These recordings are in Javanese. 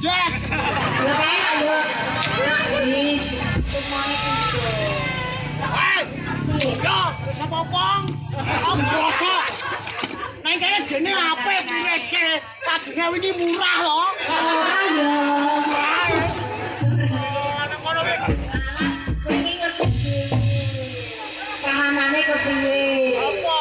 Yes. Ya kan ayo. Wis, semuanya gitu. Hei. Yo, sapa pong? Oh, bosok. Nang kene gene apik pirese. Padune wingi murah lho. Ora ya. Ana ngono wis. Wingi ngerti dhewe. Kahanane kepiye? Apa?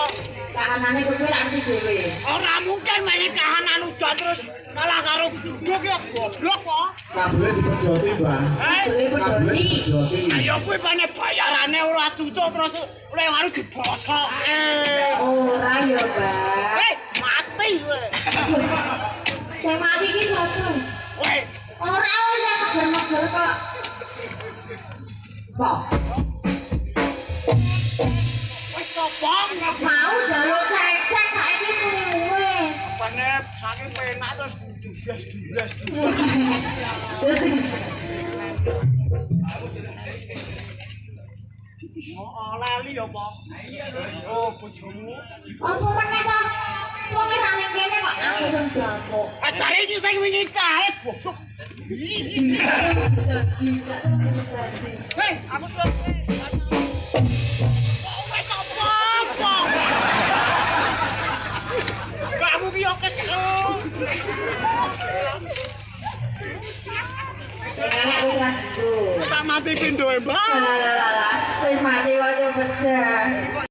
Kahanane kepiye lak ngerti dhewe. Ora mungkin meneh kahanan udan terus kalah karo gluduk ya goblok kok. Kabel diperjoti, Bang. Beli pedoti. Diperjoti. Ayo kuwi pane bayarane ora tutuk terus oleh anu dibosokke. Ora ya, Bang. Hei, mati kowe. Sing mati iki sapa? Kowe Ora usah meger-meger kok. Kok wis kopong. mau jaluk cek-cek saiki kuwi wis. Pane sange penak terus dugas-dugas. Oh, lali ya, Pak. Oh, bojomu. Apa meneh kok? Wong ra ning kene kok aku sing gapok. Ajare iki sing wingi kae goblok. Hei, aku sudah. Oh, wis apa? Kamu ki yo kesel. Sing elek wis ra gitu. Tak mati pindho, Mbak. Lah wis mati kok cepet.